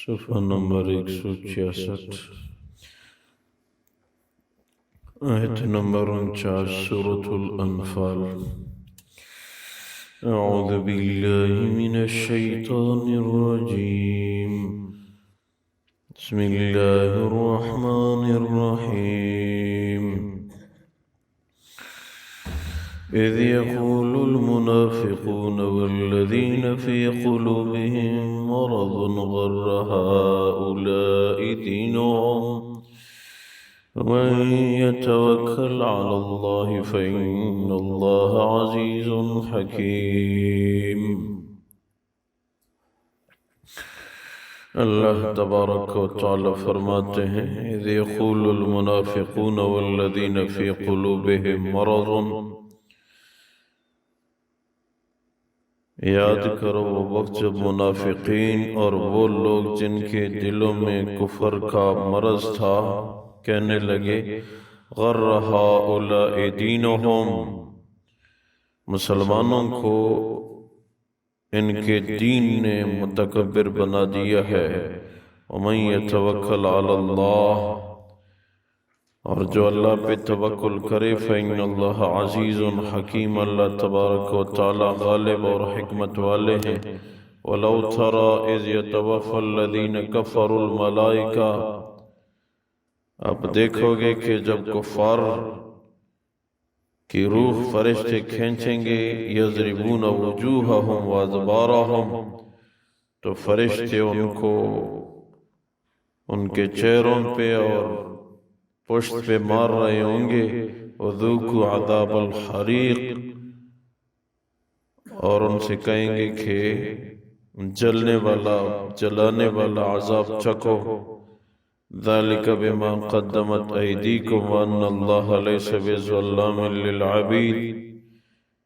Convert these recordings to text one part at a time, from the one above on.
صفحہ نمبر 166 آیت نمبر 49 سورة الانفال اعوذ باللہ من الشیطان الرجیم بسم اللہ الرحمن الرحیم إذ يقول المنافقون والذين في قلوبهم مرض غر هؤلاء دينهم ومن يتوكل على الله فإن الله عزيز حكيم. اللہ تبارک و تعالی فرماتے ہیں إذ يقول المنافقون والذين في قلوبهم مرض، یاد کرو وہ وقت جب منافقین اور وہ لوگ جن کے دلوں میں کفر کا مرض تھا کہنے لگے غر ہؤلاء دینہم، مسلمانوں کو ان کے دین نے متکبر بنا دیا ہے، ومن یتوکل علی اللہ، اور جو اللہ پہ توکل کرے فإن اللہ عزیز حکیم، اللہ تبارک و تعالی غالب اور حکمت والے ہیں. وَلَوْ تَرَى إِذْ يَتَوَفَّى الَّذِينَ كَفَرُوا الْمَلَائِكَةَ، اب دیکھو گے کہ جب کفار کی روح فرشتے کھینچیں گے یضربون وجوہہم وادبارہم، تو فرشتے ان کو ان کے چہروں پہ اور پشت پہ مار رہے ہوں گے، وذوقوا عذاب الحریق، اور ان سے کہیں گے کہ جلنے والا جلانے والا عذاب چکھو. ذالک بما قدمت ایدیکم وان اللہ لیس بظلام للعبید،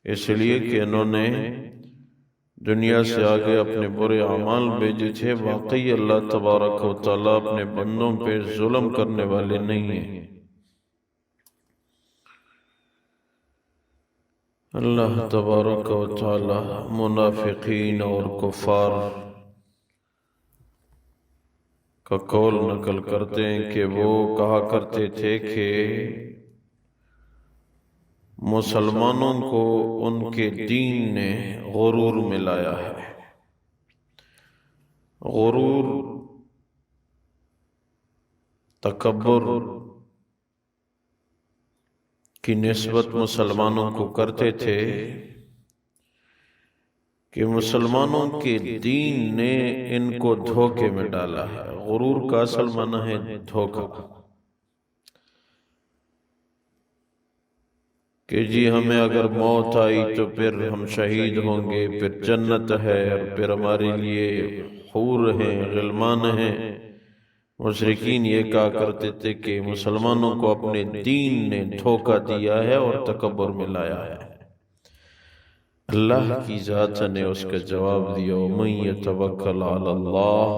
اس لیے کہ انہوں نے دنیا سے آگے اپنے برے اعمال بھیجے تھے، واقعی اللہ تبارک و تعالیٰ اپنے بندوں پہ ظلم کرنے والے نہیں ہیں. اللہ تبارک و تعالیٰ منافقین اور کفار کا قول نقل کرتے ہیں کہ وہ کہا کرتے تھے کہ مسلمانوں کو ان کے دین نے غرور میں لایا ہے. غرور تکبر کی نسبت مسلمانوں کو کرتے تھے کہ مسلمانوں کے دین نے ان کو دھوکے میں ڈالا ہے. غرور کا اصل معنی ہے دھوکہ، کہ جی ہمیں اگر موت آئی تو پھر ہم شہید ہوں گے، پھر جنت ہے، اور پھر ہمارے لیے حور ہیں، غلمان ہیں. مشرکین یہ کہا کرتے تھے کہ مسلمانوں کو اپنے دین نے دھوکہ دیا ہے اور تکبر میں لایا ہے. اللہ کی ذات نے اس کا جواب دیا وَمَن يَتَوَكَّلْ عَلَى اللَّهِ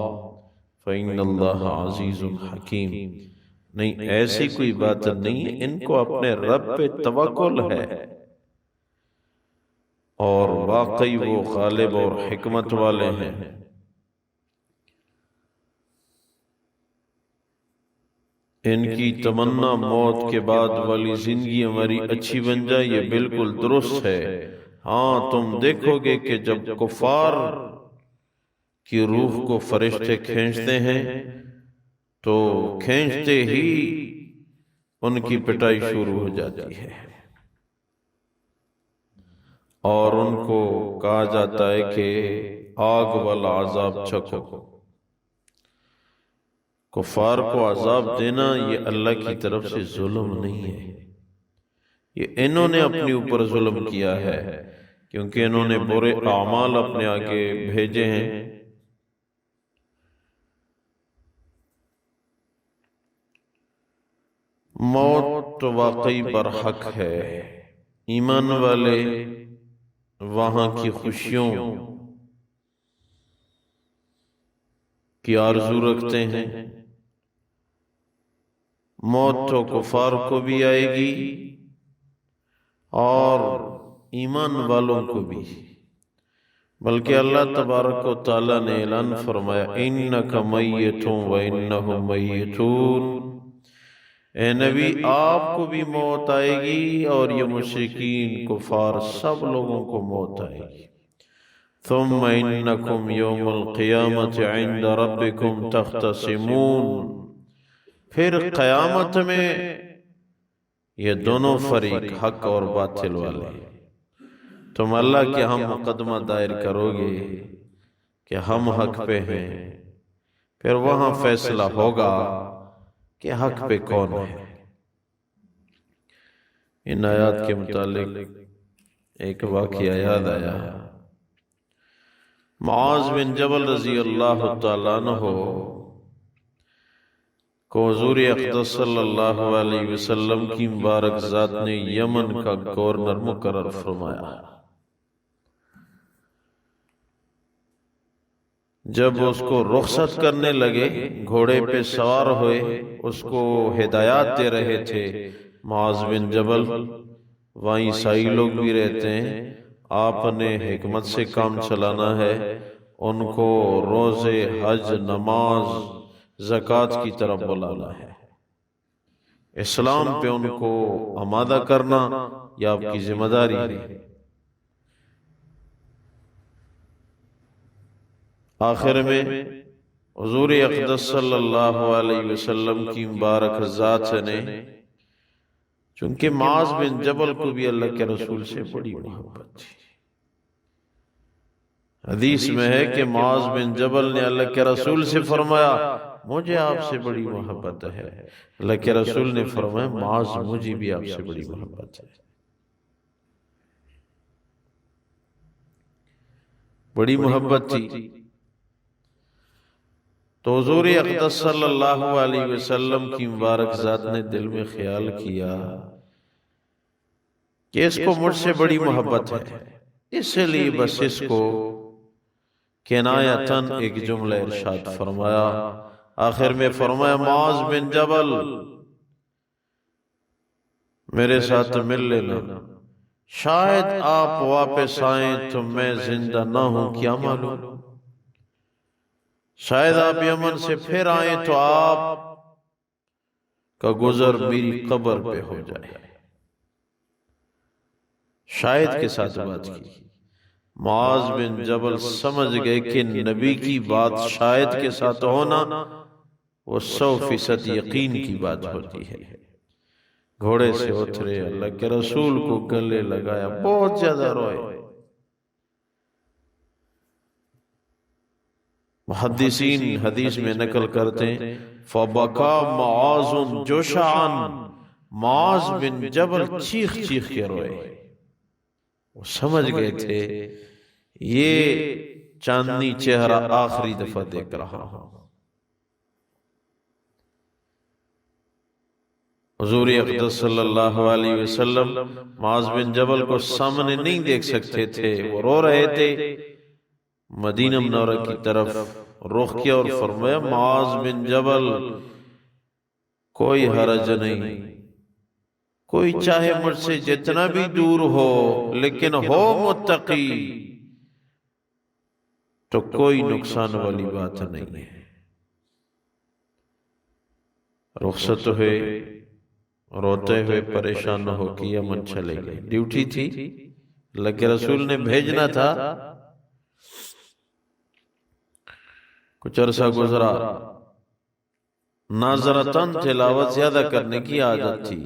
فَإِنَّ اللَّهَ عَزِيزٌ حَكِيمٌ. نہیں، ایسی کوئی بات نہیں، ان کو اپنے رب پہ توکل ہے اور واقعی وہ غالب اور حکمت والے ہیں. ان کی تمنا موت کے بعد والی زندگی ہماری اچھی بن جائے، یہ بالکل درست ہے. ہاں، تم دیکھو گے کہ جب کفار کی روح کو فرشتے کھینچتے ہیں تو کھینچتے ہی ان کی پٹائی شروع ہو جاتی ہے اور ان کو کہا جاتا ہے کہ آگ والا عذاب چکھو. کفار کو عذاب دینا یہ اللہ کی طرف سے ظلم نہیں ہے، یہ انہوں نے اپنے اوپر ظلم کیا ہے کیونکہ انہوں نے برے اعمال اپنے آگے بھیجے ہیں. موت تو واقعی برحق ہے. ایمان والے وہاں کی خوشیوں کی آرزو رکھتے ہیں. موت تو کفار کو بھی آئے گی اور ایمان والوں کو بھی. بلکہ اللہ تبارک و تعالیٰ نے اعلان فرمایا انک میت و انہم میتون، اے نبی آپ کو بھی موت آئے گی اور یہ مشرکین کفار سب لوگوں کو موت آئے گی۔ ثم انکم یوم القیامت عند ربکم تختصمون، پھر قیامت میں یہ دونوں فریق حق اور باطل والے تم اللہ کے ہم مقدمہ دائر کرو گے کہ ہم حق پہ ہیں، پھر وہاں فیصلہ ہوگا کہ حق پہ کون ہے۔ ان آیات کے متعلق ایک واقعہ یاد آیا۔ معاذ بن جبل رضی اللہ تعالیٰ عنہ کو حضور اقدس صلی اللہ علیہ وسلم کی مبارک ذات نے یمن کا گورنر مقرر فرمایا۔ جب اس کو رخصت کرنے لگے، گھوڑے پہ سوار ہوئے، اس کو ہدایات دے رہے تھے معاذ بن جبل۔ وہاں عیسائی لوگ بھی رہتے ہیں، آپ نے حکمت سے کام چلانا ہے، ان کو روزے، حج، نماز، زکوٰۃ کی طرف بلانا ہے، اسلام پہ ان کو آمادہ کرنا یہ آپ کی ذمہ داری ہے۔ آخر میں حضور اقدس صلی اللہ علیہ وسلم کی مبارک ذات نے، چونکہ معاذ بن جبل کو بھی اللہ کے رسول سے بڑی محبت تھی، حدیث میں ہے کہ معاذ بن جبل نے اللہ کے رسول سے فرمایا مجھے آپ سے بڑی محبت ہے، اللہ کے رسول نے فرمایا معاذ مجھے بھی آپ سے بڑی محبت ہے، بڑی محبت تھی۔ تو حضور اقدس صلی اللہ علیہ وسلم کی مبارک ذات نے دل میں خیال کیا کہ اس کو مجھ سے بڑی محبت ہے، اس لیے بس اس کو کنایتاً ایک جملہ ارشاد فرمایا۔ آخر میں فرمایا معاذ بن جبل میرے ساتھ مل لینا، شاید آپ واپس آئیں تو میں زندہ نہ ہوں، کیا معلوم، شاید آپ یمن سے پھر آئیں تو آپ کا گزر میری قبر پہ ہو جائے۔ شاید کے ساتھ بات کی، معاذ بن جبل سمجھ گئے کہ نبی کی بات شاید کے ساتھ ہونا وہ 100% یقین کی بات ہوتی ہے۔ گھوڑے سے اترے، اللہ کے رسول کو گلے لگایا، بہت زیادہ روئے۔ محدثین حدیث میں نقل کرتے ہیں فَبَكَى مُعَاذٌ جُشَعًا، معاذ بن جبل چیخ چیخ کے روئے، وہ سمجھ گئے تھے یہ چاندنی چہرہ آخری دفعہ دیکھ رہا ہوں۔ حضور اقدس صلی اللہ علیہ وسلم معاذ بن جبل کو سامنے نہیں دیکھ سکتے تھے، وہ رو رہے تھے۔ مدینہ منورہ کی طرف رخ کیا اور فرمایا معاذ بن جبل کوئی حرج نہیں، کوئی چاہے مجھ سے جتنا بھی دور ہو لیکن ہو متقی تو کوئی نقصان والی بات نہیں ہے۔ رخصت ہوئے، روتے ہوئے پریشان ہو کے یمن چلے گئے، ڈیوٹی تھی، اللہ کے رسول نے بھیجنا تھا۔ کچھ عرصہ گزرا، ناظرتاً تلاوت زیادہ کرنے کی عادت تھی،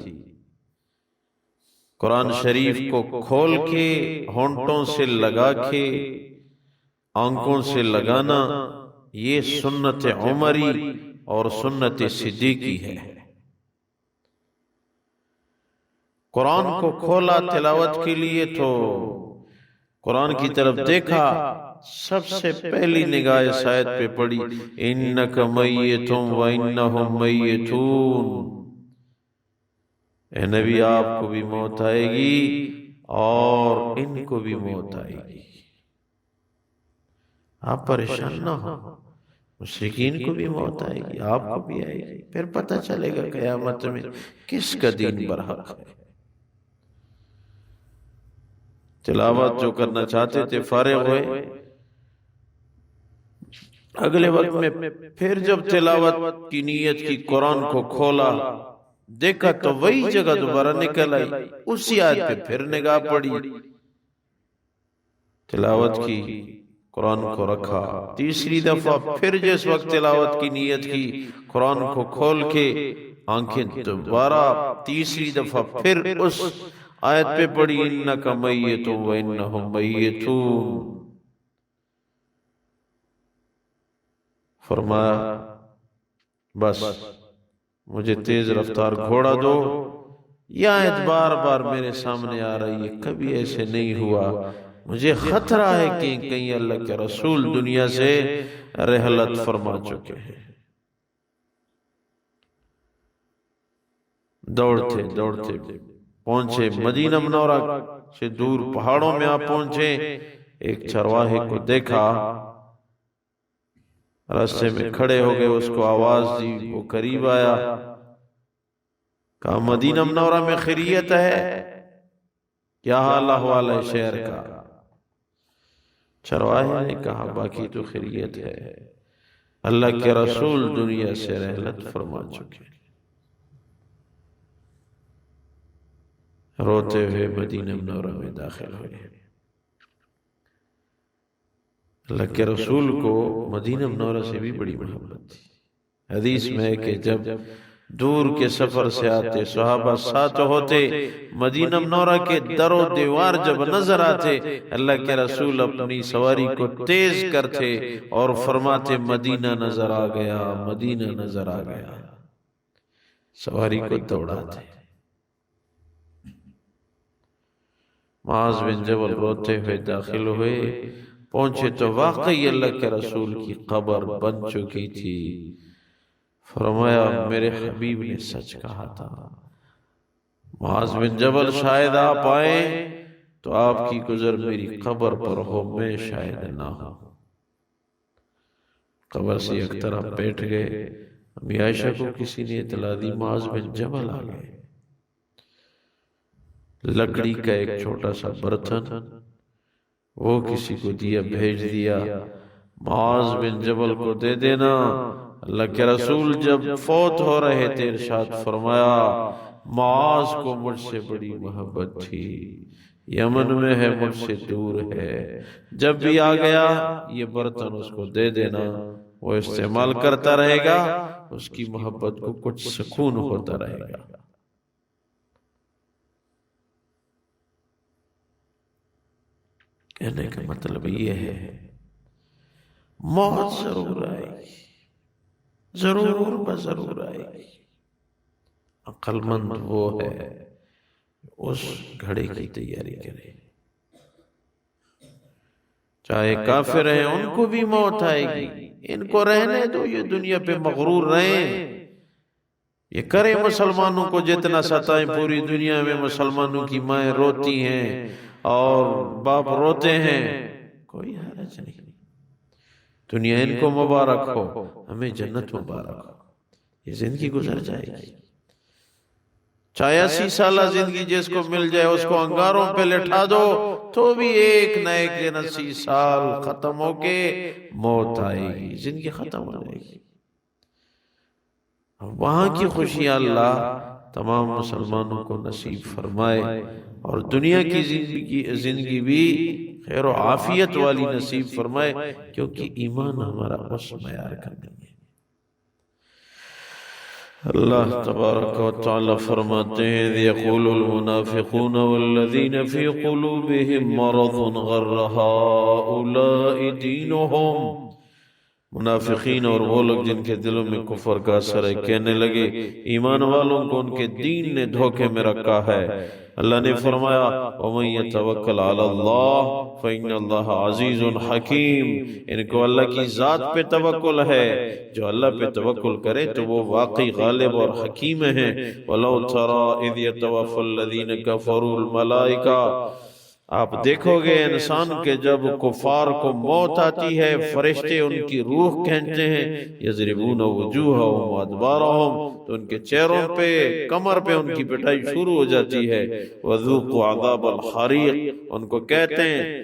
قرآن شریف کو کھول کے ہونٹوں سے لگا کے آنکھوں سے لگانا یہ سنت عمری اور سنت صدیقی ہے۔ قرآن کو کھولا تلاوت کے لیے تو قرآن کی طرف دیکھا، سب سے پہلی نگاہ اس آیت پہ پڑی انک میت و انہم میتون، اے نبی آپ کو بھی موت آئے گی اور ان کو بھی موت آئے گی، آپ پریشان نہ ہو، مشرکین کو بھی موت آئے گی، آپ کو بھی آئے گی، پھر پتہ چلے گا قیامت میں کس کا دین برحق ہے۔ تلاوت جو کرنا چاہتے تھے فارغ ہوئے، اگلے وقت میں پھر جب تلاوت کی نیت کی، قرآن کو کھولا، دیکھا تو وہی جگہ دوبارہ نکل آئی، اسی آیت پہ پھر نگاہ پڑی، تلاوت کی، قرآن کو رکھا، تیسری دفعہ پھر جس وقت تلاوت کی نیت کی، قرآن کو کھول کے آنکھیں دوبارہ تیسری دفعہ پھر اس آیت پہ پڑھی، انک میت و انہم میتون، فرمایا بس مجھے تیز رفتار گھوڑا دو، یہ آیت بار بار میرے سامنے آ رہی ہے، کبھی ایسے نہیں ہوا، مجھے خطرہ ہے کہ کہیں اللہ کے رسول دنیا سے رحلت فرما چکے ہیں۔ دوڑتے دوڑتے پہنچے مدینہ منورہ سے دور پہاڑوں میں آپ پہنچے، ایک چرواہے کو دیکھا، راستے میں کھڑے ہو گئے، اس کو آواز دی، وہ قریب آیا، کہا مدینہ منورہ میں خیریت ہے؟ کیا حال احوال ہے شہر کا؟ چرواہے نے کہا باقی تو خیریت ہے، اللہ کے رسول دنیا سے رحلت فرما چکے۔ روتے ہوئے مدینہ منورہ میں داخل ہوئے۔ اللہ کے رسول کو مدینہ منورہ سے بھی بڑی محبت تھی۔ حدیث میں ہے کہ جب دور کے سفر سے آتے، صحابہ ساتھ ہوتے، مدینہ منورہ کے در و دیوار جب نظر آتے، اللہ کے رسول اپنی سواری کو تیز کرتے اور فرماتے مدینہ نظر آ گیا، مدینہ نظر آ گیا، سواری کو دوڑاتے۔ معاذ بن جبل روتے ہوئے داخل ہوئے، پہنچے تو واقعی اللہ کے رسول کی قبر بن چکی تھی۔ فرمایا میرے حبیب نے سچ کہا تھا، معاذ بن جبل شاید آپ آئیں تو آپ کی گزر میری قبر پر ہو، میں شاید نہ ہوں۔ قبر سے ایک طرف بیٹھ گئے، امی عائشہ کو کسی نے اطلاع دی معاذ بن جبل آ گئے۔ لکڑی کا ایک چھوٹا سا برتن وہ کسی کو دیا، بھیج دیا، معاذ بن جبل کو دے دینا، اللہ کے رسول جب فوت ہو رہے تھے ارشاد فرمایا معاذ کو مجھ سے بڑی محبت تھی، یمن میں ہے، مجھ سے دور ہے، جب بھی آ گیا یہ برتن اس کو دے دینا، وہ استعمال کرتا رہے گا، اس کی محبت کو کچھ سکون ہوتا رہے گا۔ کہنے کا مطلب یہ ہے موت ضرور آئے گی، ضرور بضرور آئے گی، عقل مند وہ ہے اس گھڑے کی تیاری کرے، چاہے کافر ہیں ان کو بھی موت آئے گی، ان کو رہنے دو، یہ دنیا پہ مغرور رہیں، یہ کرے مسلمانوں کو جتنا ستائیں، پوری دنیا میں مسلمانوں کی مائیں روتی ہیں اور باپ روتے ہیں، کوئی حرج نہیں، دنیا ان کو مبارک ہو، ہمیں جنت مبارک ہو، یہ زندگی گزر جائے گی، چاہے 80 سالہ زندگی جس کو مل جائے اس کو انگاروں پہ لٹھا دو تو بھی ایک نہ ایک دن 80 سال ختم ہو کے موت آئے گی، زندگی ختم ہو جائے گی۔ وہاں کی خوشی اللہ تمام مسلمانوں کو نصیب فرمائے اور دنیا کی زندگی بھی خیر و عافیت والی نصیب فرمائے، کیونکہ ایمان ہمارا اس معیار کا نہیں ہے۔ اللہ تبارک و تعالی فرماتے ہیں یقول المنافقون والذین فی قلوبہم مرض غر ہؤلاء دینہم، منافقین اور وہ لوگ جن کے دلوں میں کفر کا اثر ہے کہنے لگے ایمان والوں کو ان کے دین نے دھوکے میں رکھا ہے۔ اللہ نے فرمایا وَمَن يَتَوَكَّلْ عَلَى اللَّهِ فَإِنَّ اللَّهَ عَزِيزٌ حَكِيمٌ، ان کو اللہ کی ذات پہ توکل ہے، جو اللہ پہ توکل کرے تو وہ واقعی غالب اور حکیم ہیں۔ وَلَوْ تَرَى إِذْ يَتَوَفَّى الَّذِينَ كَفَرُوا الْمَلَائِكَةَ، آپ دیکھو گے انسان کے جب کفار کو موت آتی ہے فرشتے ان کی روح کھینچتے ہیں، یضربون وجوہہم وادبارہم، تو ان کے چہروں پہ کمر پہ ان کی پٹائی شروع ہو جاتی ہے، وذوقوا عذاب الحریق، ان کو کہتے ہیں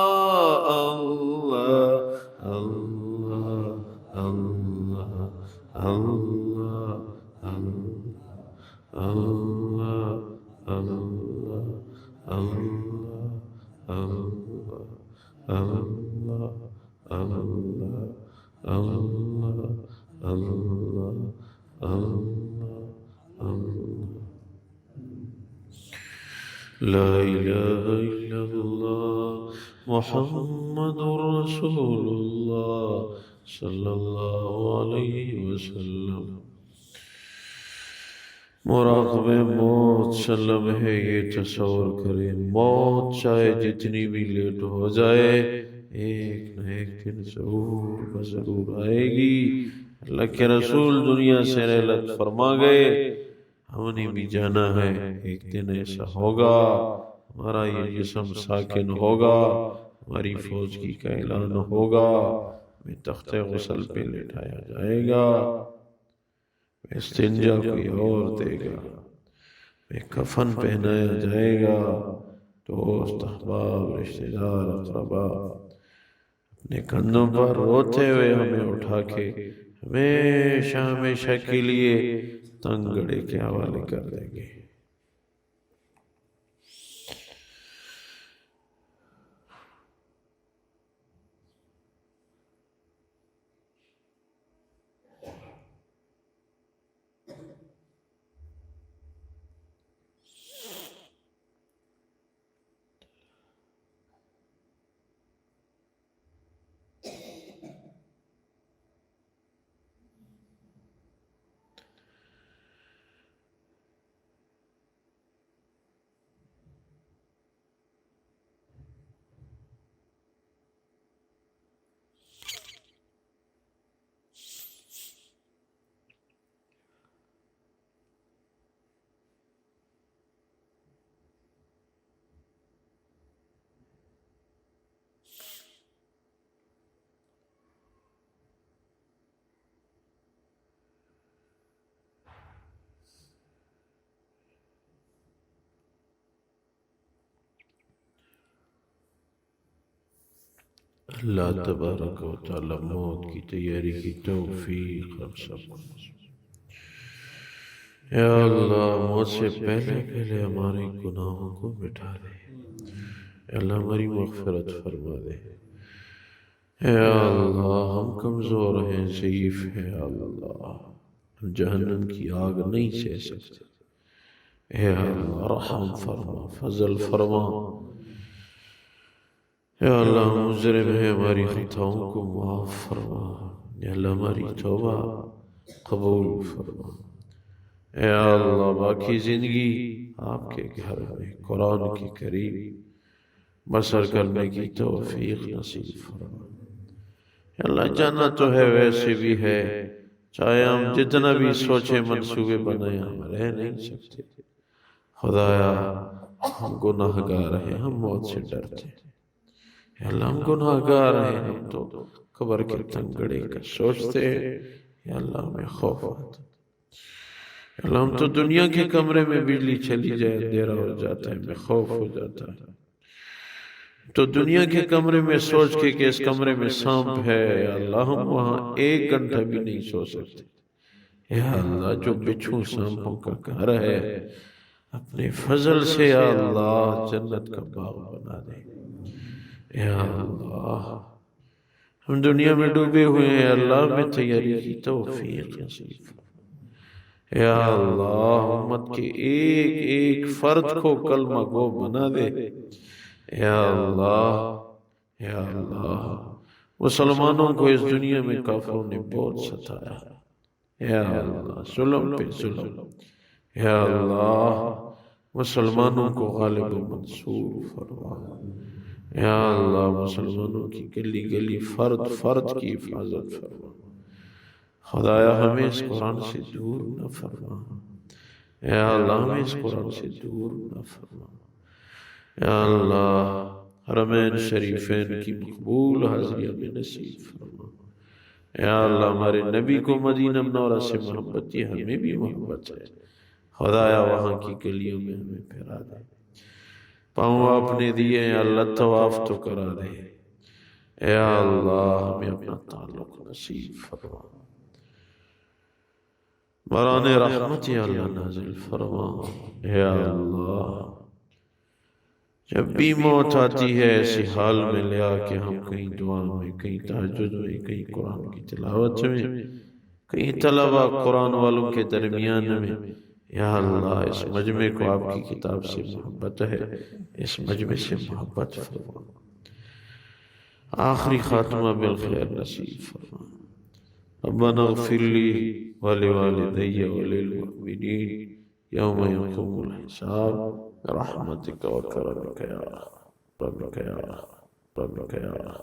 اللہ اللہ اللہ اللہ اللہ اللہ اللہ اللہ لا إله إلا الله محمد رسول الله صلی اللہ علیہ وسلم۔ مراقب موت سے لمحے یہ تصور کریں، موت چاہے جتنی بھی لیٹ ہو جائے ایک نہ ایک دن ضرور ضرور آئے گی۔ اللہ کے رسول دنیا سے رحلت فرما گئے، ہم نے بھی جانا ہے، ایک دن ایسا ہوگا ہمارا یہ جسم ساکن ہوگا، ہماری فوج کی کا اعلان ہوگا، میں تخت غسل پہ لٹایا جائے گا، میں استنجا کوئی اور دے گا، میں کفن پہنایا جائے گا، دوست احباب رشتہ دار اقربا اپنے کندھوں پر روتے ہوئے ہمیں اٹھا کے ہمیشہ ہمیشہ کے لیے تنگ گڑھے کے حوالے کر دیں گے۔ اللہ تبارک و تعالی موت کی تیاری کی توفیق ہم سب کو۔ یا اللہ موت سے پہلے پہلے ہمارے گناہوں کو مٹا دے، یا اللہ ہماری مغفرت فرما دے، یا اللہ ہم کمزور ہیں، ضعیف ہیں، یا اللہ ہم جہنم کی آگ نہیں سہ سکتے، یا اللہ رحم فرما، فضل فرما، یا اللہ مجرم ہے، ہماری خطاؤں کو معاف فرما، یا اللہ ہماری توبہ قبول فرما، یا اللہ باقی زندگی آپ کے گھر میں قرآن کے قریب بسر کرنے کی توفیق نصیب فرما۔ یا اللہ جانا تو ہے ویسے بھی ہے، چاہے ہم جتنا بھی سوچے منصوبے بنائیں ہم رہ نہیں سکتے۔ خدایا ہم گناہگار ہیں، ہم موت سے ڈرتے ہیں، یا اللہ ہم گناہگار ہیں، ہم تو قبر کے تنگڑے کا سوچتے ہیں، یا اللہ ہمیں خوف آتا ہے، یا اللہ ہم تو دنیا کے کمرے میں بجلی چلی جائے اندھیرا ہو جاتا ہے، ہمیں خوف ہو جاتا ہے، تو دنیا کے کمرے میں سوچ کے کہ اس کمرے میں سانپ ہے، یا اللہ ہم وہاں ایک گھنٹہ بھی نہیں سو سکتے، یا اللہ جو بچھو سانپوں کا گھر ہے اپنے فضل سے یا اللہ جنت کا باغ بنا دے، یا اللہ ہم دنیا میں ڈوبے ہوئے ہیں، اللہ میں تیاری کی توفیق نصیب فرما، یا اللہ امت کے ایک ایک فرد کو کلمہ گو بنا دے، یا اللہ یا اللہ مسلمانوں کو اس دنیا میں کافروں نے بہت ستایا، یا اللہ ظلم پہ ظلم، یا اللہ مسلمانوں کو غالب و منصور فرما، یا اللہ مسلمانوں کی گلی گلی فرد فرد کی حفاظت فرما، خدایا ہمیں اس قرآن سے دور نہ فرما، یا اللہ ہمیں اس قرآن سے دور نہ فرما، یا اللہ حرمین شریفین کی مقبول حاضریہ میں نصیب فرما، یا اللہ ہمارے نبی کو مدینہ منورہ سے محبت ہے، ہمیں بھی محبت ہے، خدایا وہاں کی گلیوں میں ہمیں پھرا دے، پاؤں آپ نے دیے ہیں اللہ طواف تو کرا دے، یا اللہ ہمیں اپنا تعلق نصیب فرما، باران رحمت یا اللہ نازل فرما یا اللہ۔ جب بھی موت آتی ہے ایسی حال میں لے آ کہ ہم کہیں دعا میں، کہیں تہجد میں، کہیں قرآن کی تلاوت میں، کہیں طلبہ قرآن والوں کے درمیان میں، یا اللہ اس مجمع کو آپ کی کتاب سے محبت ہے، اس مجمع سے محبت فرما، آخری خاتمہ بالخیر نصیب فرما۔ ربنا اغفر لی ولوالدی وللمؤمنین یوم یقوم الحساب برحمتک وکرمک یا رب، ربک یا رب، ربک یا رب۔